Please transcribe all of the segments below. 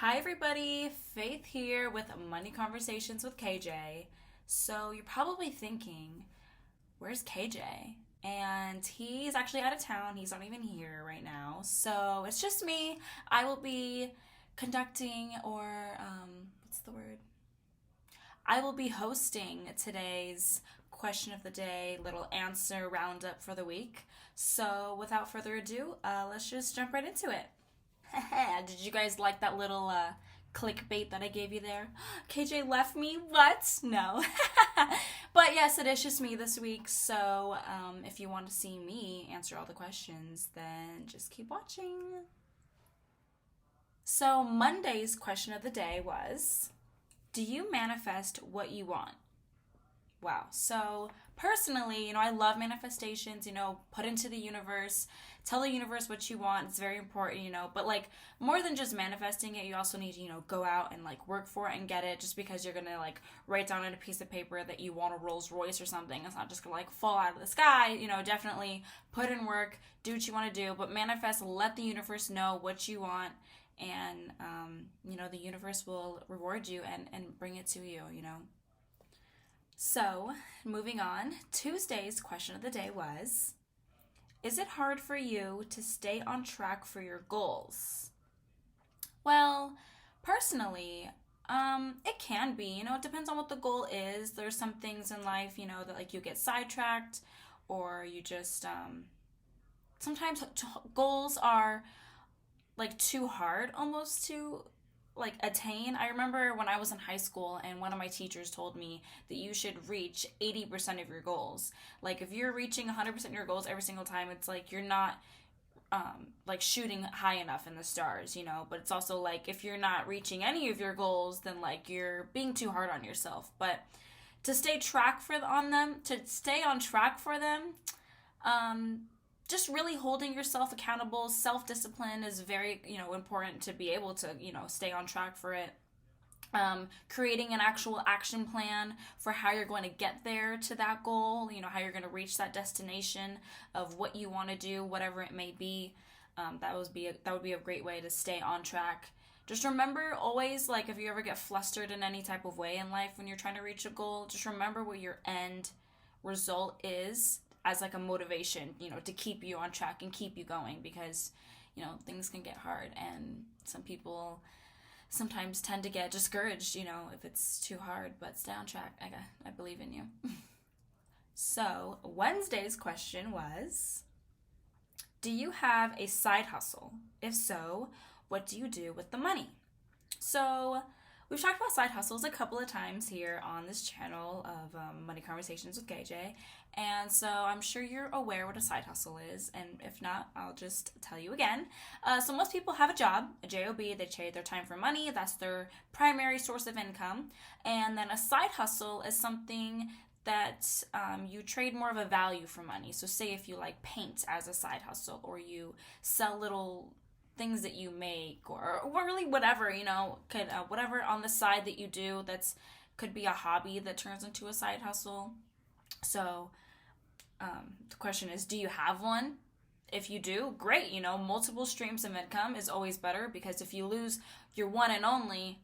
Hi, everybody. Faith here with Money Conversations with KJ. So, you're probably thinking, where's KJ? And he's actually out of town. He's not even here right now. So, it's just me. I will be conducting, or what's the word? I will be hosting today's question of the day, little answer roundup for the week. So, without further ado, let's just jump right into it. Did you guys like that little clickbait that I gave you there? KJ left me? What? No. But yes, it is just me this week. So if you want to see me answer all the questions, then just keep watching. So Monday's question of the day was, do you manifest what you want? Wow. So personally, I love manifestations, put into the universe, tell the universe what you want. It's very important, but like more than just manifesting it, you also need to, go out and like work for it and get it. Just because you're going to like write down on a piece of paper that you want a Rolls Royce or something, it's not just going to like fall out of the sky. Definitely put in work, do what you want to do, but manifest, let the universe know what you want. And, the universe will reward you and bring it to you. So, moving on, Tuesday's question of the day was, is it hard for you to stay on track for your goals? Well, personally, it can be. It depends on what the goal is. There's some things in life, that like you get sidetracked or you just, sometimes goals are like too hard almost to like attain. I remember when I was in high school and one of my teachers told me that you should reach 80% of your goals. Like if you're reaching 100% of your goals every single time, it's like you're not like shooting high enough in the stars, but it's also like if you're not reaching any of your goals, then like you're being too hard on yourself. But to stay on track for them, just really holding yourself accountable. Self-discipline is very important to be able to stay on track for it. Creating an actual action plan for how you're going to get there to that goal, how you're going to reach that destination of what you want to do, whatever it may be. That would be a great way to stay on track. Just remember always, like if you ever get flustered in any type of way in life when you're trying to reach a goal, just remember what your end result is as like a motivation, to keep you on track and keep you going, because, things can get hard and some people sometimes tend to get discouraged, if it's too hard, but stay on track. I believe in you. So Wednesday's question was, do you have a side hustle? If so, what do you do with the money? So we've talked about side hustles a couple of times here on this channel of Money Conversations with KJ, and so I'm sure you're aware what a side hustle is, and if not, I'll just tell you again. So most people have a job, a job, they trade their time for money, that's their primary source of income, and then a side hustle is something that you trade more of a value for money. So say if you like paint as a side hustle, or you sell little things that you make, or really whatever, could whatever on the side that you do that's could be a hobby that turns into a side hustle. So the question is, do you have one? If you do, great. Multiple streams of income is always better, because if you lose your one and only,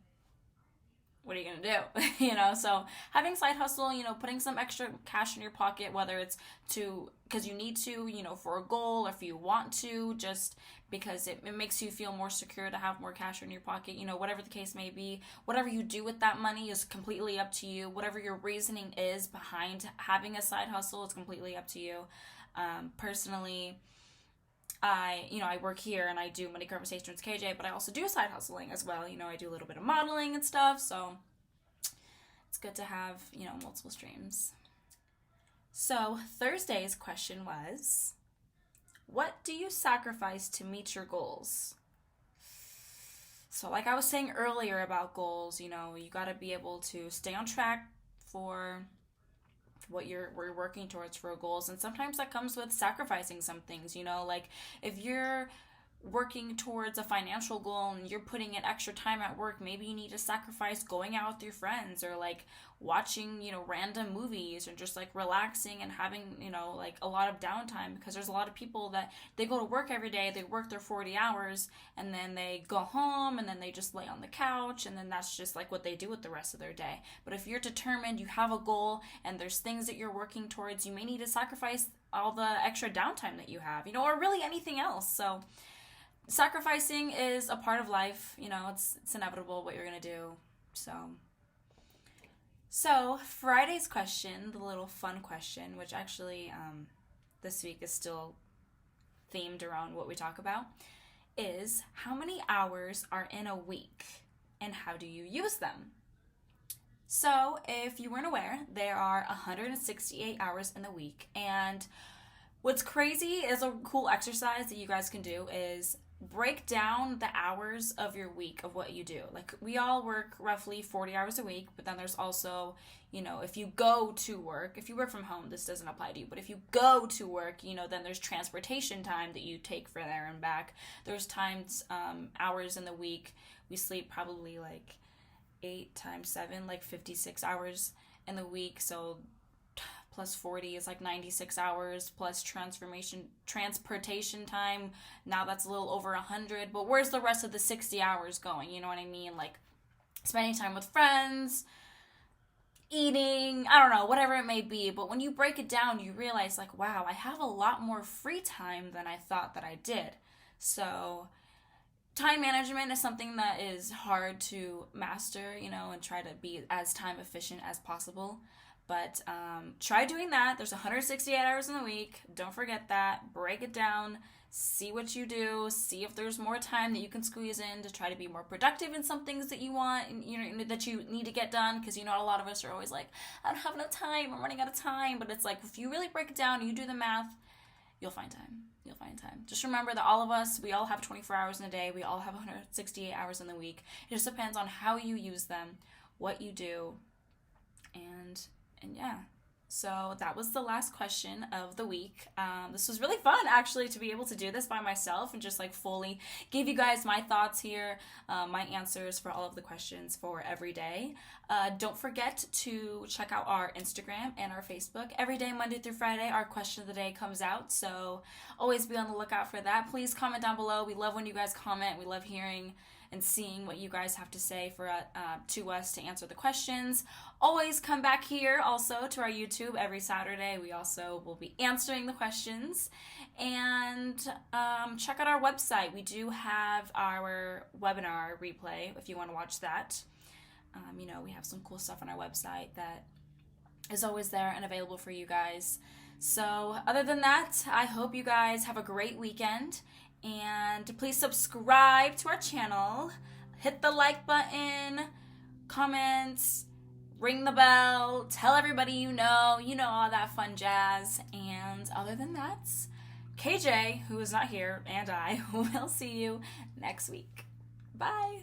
what are you going to do? So having side hustle, putting some extra cash in your pocket, whether it's because you need to, for a goal, or if you want to, just because it makes you feel more secure to have more cash in your pocket, whatever the case may be. Whatever you do with that money is completely up to you. Whatever your reasoning is behind having a side hustle is completely up to you. Personally, I work here and I do Money Conversations with KJ, but I also do side hustling as well. I do a little bit of modeling and stuff, so it's good to have, multiple streams. So Thursday's question was, what do you sacrifice to meet your goals? So like I was saying earlier about goals, you got to be able to stay on track for what we're working towards for goals, and sometimes that comes with sacrificing some things. Like if you're working towards a financial goal and you're putting in extra time at work, maybe you need to sacrifice going out with your friends, or like watching, random movies, or just like relaxing and having, like a lot of downtime, because there's a lot of people that they go to work every day, they work their 40 hours, and then they go home and then they just lay on the couch, and then that's just like what they do with the rest of their day. But if you're determined, you have a goal, and there's things that you're working towards, you may need to sacrifice all the extra downtime that you have, or really anything else. So sacrificing is a part of life. It's inevitable what you're gonna do. So Friday's question, the little fun question, which actually this week is still themed around what we talk about, is how many hours are in a week and how do you use them? So if you weren't aware, there are 168 hours in the week, and what's crazy is a cool exercise that you guys can do is break down the hours of your week of what you do. Like, we all work roughly 40 hours a week, but then there's also, if you go to work, if you work from home, this doesn't apply to you, but if you go to work, then there's transportation time that you take for there and back. There's times, hours in the week, we sleep probably like 8 times 7, like 56 hours in the week, so plus 40 is like 96 hours, plus transportation time, now that's a little over 100, but where's the rest of the 60 hours going? You know what I mean? Like, spending time with friends, eating, I don't know, whatever it may be. But when you break it down, you realize, like, wow, I have a lot more free time than I thought that I did. So time management is something that is hard to master, and try to be as time efficient as possible. But try doing that. There's 168 hours in the week. Don't forget that. Break it down. See what you do. See if there's more time that you can squeeze in to try to be more productive in some things that you want, that you need to get done. Because, a lot of us are always like, I don't have enough time. I'm running out of time. But it's like, if you really break it down and you do the math, you'll find time. You'll find time. Just remember that all of us, we all have 24 hours in a day. We all have 168 hours in the week. It just depends on how you use them, what you do, and yeah. So that was the last question of the week. This was really fun, actually, to be able to do this by myself and just like fully give you guys my thoughts here, my answers for all of the questions for every day. Don't forget to check out our Instagram and our Facebook. Every day, Monday through Friday, our question of the day comes out. So always be on the lookout for that. Please comment down below. We love when you guys comment. We love hearing and seeing what you guys have to say to us to answer the questions. Always come back here also to our YouTube every Saturday. We also will be answering the questions. And check out our website. We do have our webinar replay if you want to watch that. We have some cool stuff on our website that is always there and available for you guys. So other than that, I hope you guys have a great weekend. And please subscribe to our channel, hit the like button, comments, ring the bell, tell everybody you know all that fun jazz. And other than that, KJ, who is not here, and I will see you next week. Bye.